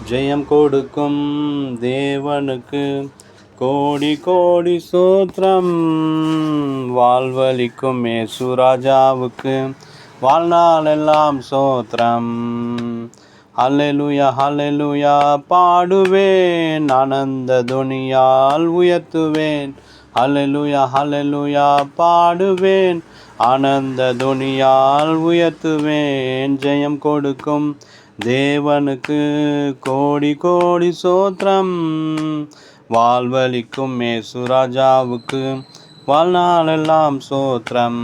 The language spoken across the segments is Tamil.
ஜெயம் கொடுக்கும் தேவனுக்கு கோடி கோடி சோத்திரம். வாழ்வளிக்கும் ஏசுராஜாவுக்கு வாழ்நாளெல்லாம் சோத்திரம். ஹல்லேலூயா ஹல்லேலூயா பாடுவேன், ஆனந்த துனியால் உயர்த்துவேன். ஹல்லேலூயா ஹல்லேலூயா பாடுவேன், ஆனந்த துனியால் உயர்த்துவேன். ஜெயம் கொடுக்கும் தேவனுக்கு கோடி கோடி சோத்திரம். வாழ்வளிக்கும் ஏசுராஜாவுக்கு வாழ்நாளெல்லாம் சோத்திரம்.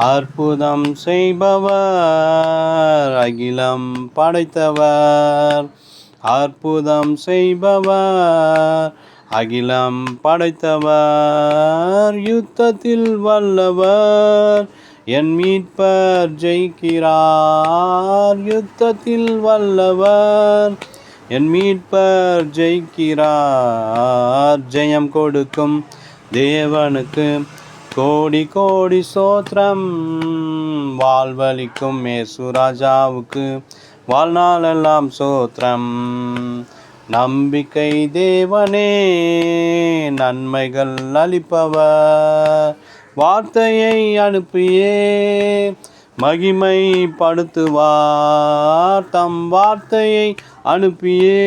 அற்புதம் செய்பவர், அகிலம் படைத்தவர். அற்புதம் செய்பவர், அகிலம் படைத்தவர். யுத்தத்தில் வல்லவர், என் மீட்பர் ஜெயிக்கிறார். யுத்தத்தில் வல்லவர், என் மீட்பர் ஜெயிக்கிறார். ஜெயம் கொடுக்கும் தேவனுக்கு கோடி கோடி சோத்திரம். வாழ்வளிக்கும் ஏசுராஜாவுக்கு வாழ்நாளெல்லாம் சோத்திரம். நம்பிக்கை தேவனே, நன்மைகள் அளிப்பவர். வார்த்தையை அனுப்பியே மகிமைப்படுத்துவார். தம் வார்த்தையை அனுப்பியே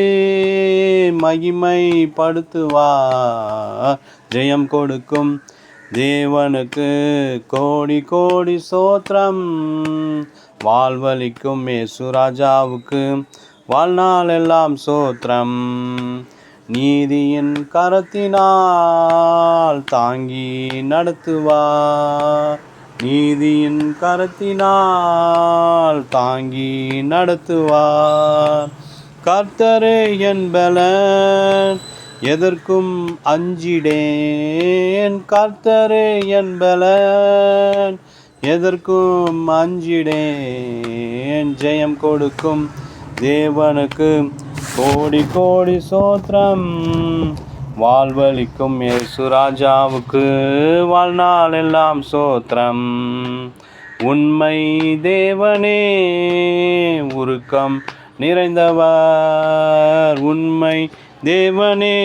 மகிமைப்படுத்துவார். ஜெயம் கொடுக்கும் தேவனுக்கு கோடி கோடி சோத்திரம். வாழ்வளிக்கும் ஏசுராஜாவுக்கு வாழ்நாளெல்லாம் சோத்திரம். நீதியின் கரத்தினால் தாங்கி நடத்துவார். நீதியின் கரத்தினால் தாங்கி நடத்துவார். கர்த்தரே என் பலன், எதற்கும் அஞ்சிடேன். கர்த்தரே என் பலன், எதற்கும் அஞ்சிடேன். ஜெயம் கொடுக்கும் தேவனுக்கு கோடி கோடி சோத்திரம். வாழ்வளிக்கும் ஏசுராஜாவுக்கு வாழ்நாளெல்லாம் சோத்திரம். உண்மை தேவனே, உருக்கம் நிறைந்தவர். உண்மை தேவனே,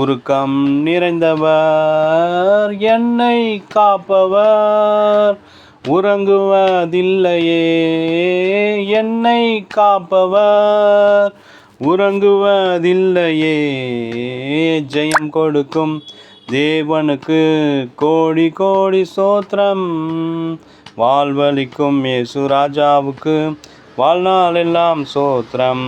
உருக்கம் நிறைந்தவர். என்னை காப்பவர், உறங்குவதில்லையே. என்னை காப்பவர், உறங்குவதில்லையே. ஜெயம் கொடுக்கும் தேவனுக்கு கோடி கோடி சோத்திரம். வாழ்வளிக்கும் ஏசுராஜாவுக்கு வாழ்நாளெல்லாம் சோத்திரம்.